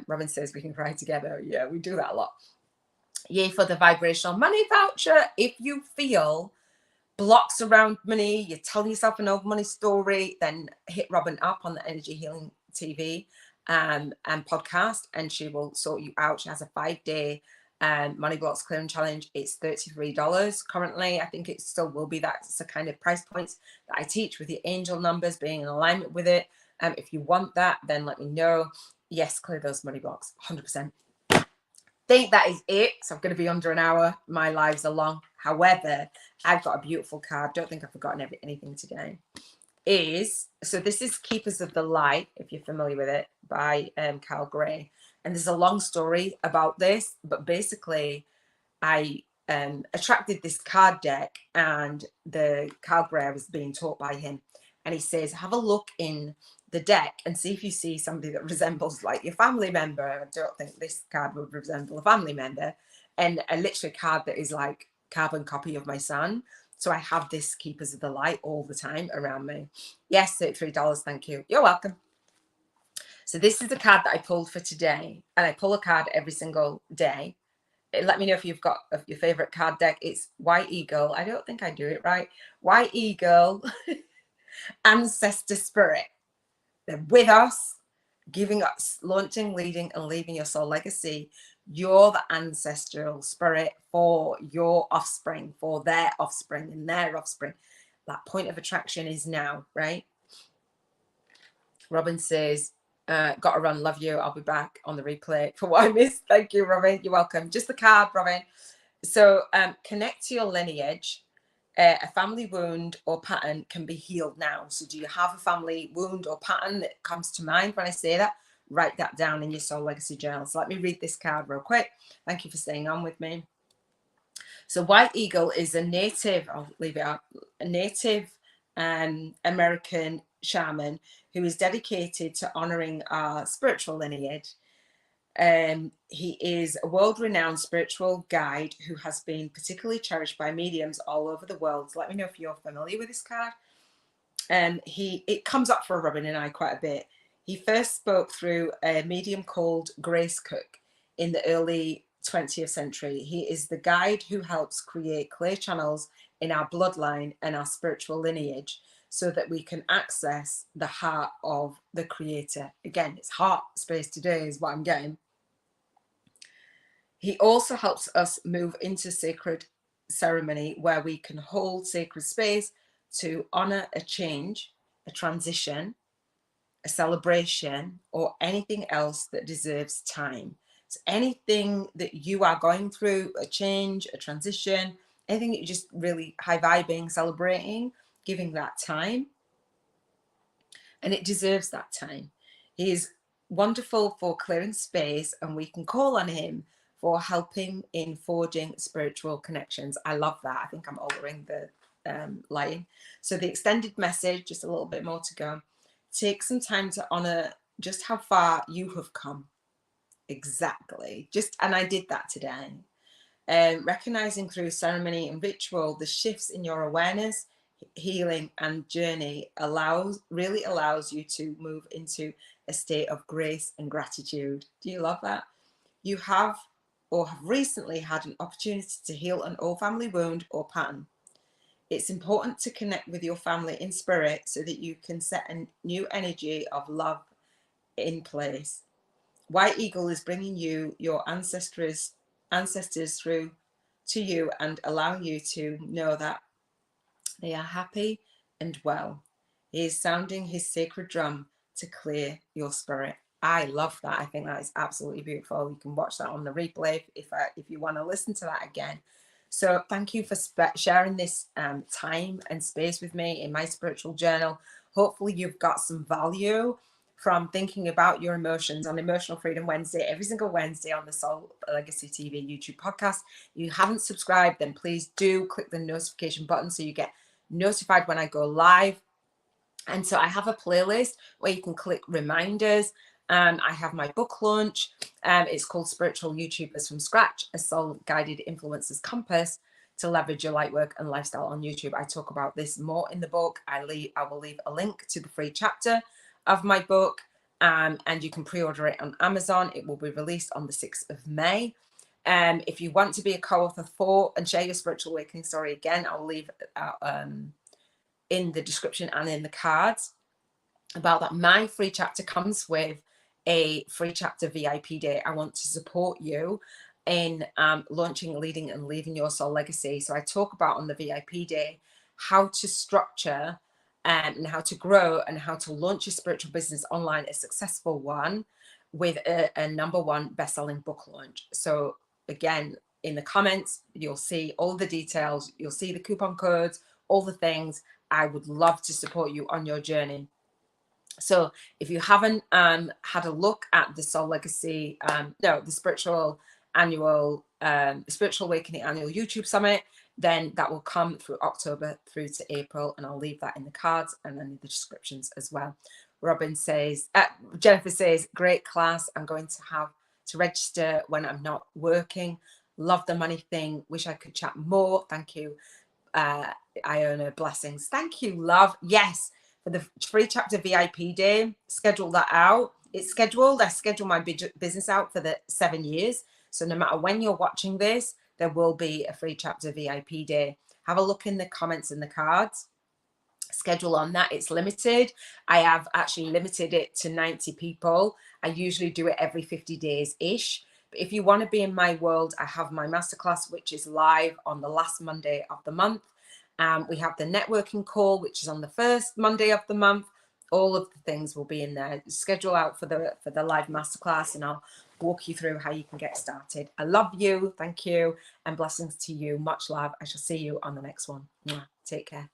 Robin says we can cry together. Yeah, we do that a lot. Yay for the vibrational money voucher. If you feel blocks around money, you're telling yourself an old money story, then hit Robin up on the Energy Healing TV and podcast, and she will sort you out. She has a 5-day money blocks clearing challenge. It's $33 currently. I think it still will be. That's the kind of price points that I teach, with the angel numbers being in alignment with it. If you want that, then let me know. Yes, clear those money blocks, 100%. Think that is it. So I'm going to be under an hour. My lives are long. However, I've got a beautiful card. Don't think I've forgotten anything today. So this is Keepers of the Light, if you're familiar with it, by Carl Gray. And there's a long story about this, but basically I attracted this card deck, and the Carl Gray, I was being taught by him, and he says, have a look in the deck and see if you see somebody that resembles like your family member. I don't think this card would resemble a family member. And literally a card that is like carbon copy of my son. So I have this Keepers of the Light all the time around me. Yes, $33. Thank you. You're welcome. So this is the card that I pulled for today, and I pull a card every single day. Let me know if you've got your favorite card deck. It's White Eagle. I don't think I do it right. White Eagle, Ancestor Spirit. They're with us, giving us, launching, leading, and leaving your soul legacy. You're the ancestral spirit for your offspring, for their offspring and their offspring. That point of attraction is now, right? Robin says, gotta run, love you. I'll be back on the replay for what I missed. Thank you, Robin. You're welcome. Just the card, Robin. So connect to your lineage. A family wound or pattern can be healed now. So do you have a family wound or pattern that comes to mind when I say that? Write that down in your soul legacy journal. So let me read this card real quick. Thank you for staying on with me. So White Eagle is a native, I'll leave it up, a native American shaman who is dedicated to honoring our spiritual lineage. He is a world-renowned spiritual guide who has been particularly cherished by mediums all over the world. So let me know if you're familiar with this card. It comes up for Robin and I quite a bit. He first spoke through a medium called Grace Cook in the early 20th century. He is the guide who helps create clear channels in our bloodline and our spiritual lineage so that we can access the heart of the creator. Again, it's heart space today is what I'm getting. He also helps us move into sacred ceremony where we can hold sacred space to honor a change, a transition, a celebration, or anything else that deserves time. So anything that you are going through, a change, a transition, anything that you're just really high vibing, celebrating, giving that time. And it deserves that time. He is wonderful for clearing space, and we can call on him for helping in forging spiritual connections. I love that. I think I'm altering the lighting. So the extended message, just a little bit more to go. Take some time to honor just how far you have come. Exactly. And I did that today. Recognizing through ceremony and ritual the shifts in your awareness, healing, and journey really allows you to move into a state of grace and gratitude. Do you love that? You have or have recently had an opportunity to heal an old family wound or pattern. It's important to connect with your family in spirit so that you can set a new energy of love in place. White Eagle is bringing you your ancestors through to you and allowing you to know that they are happy and well. He is sounding his sacred drum to clear your spirit. I love that. I think that is absolutely beautiful. You can watch that on the replay if you want to listen to that again. So thank you for sharing this time and space with me in my spiritual journal. Hopefully you've got some value from thinking about your emotions on Emotional Freedom Wednesday, every single Wednesday on the Soul Legacy TV YouTube podcast. If you haven't subscribed, then please do click the notification button so you get notified when I go live. And so I have a playlist where you can click reminders. I have my book launch. It's called Spiritual YouTubers from Scratch, a soul guided influencers compass to leverage your light work and lifestyle on YouTube. I talk about this more in the book. I will leave a link to the free chapter of my book, and you can pre-order it on Amazon. It will be released on the 6th of May. If you want to be a co-author for and share your spiritual awakening story, again, I'll leave in the description and in the cards about that. My free chapter comes with a free chapter VIP day. I want to support you in launching, leading, and leaving your soul legacy. So I talk about on the VIP day how to structure and how to grow and how to launch your spiritual business online, a successful one, with a #1 best-selling book launch. So again, in the comments, you'll see all the details. You'll see the coupon codes, all the things. I would love to support you on your journey. So if you haven't had a look at the Soul Legacy, the Spiritual Awakening Annual YouTube Summit, then that will come through October through to April, and I'll leave that in the cards and then in the descriptions as well. Jennifer says, great class. I'm going to have to register when I'm not working. Love the money thing. Wish I could chat more. Thank you, Iona. Blessings. Thank you, love. Yes, for the free chapter VIP day, schedule that out. it's scheduled. I schedule my business out for the 7 years. So no matter when you're watching this, there will be a free chapter VIP day. Have a look in the comments and the cards. Schedule on that. It's limited. I have actually limited it to 90 people. I usually do it every 50 days ish. But if you want to be in my world, I have my masterclass, which is live on the last Monday of the month. We have the networking call, which is on the first Monday of the month. All of the things will be in there. Schedule out for the live masterclass, and I'll walk you through how you can get started. I love you. Thank you. And blessings to you. Much love. I shall see you on the next one. Take care.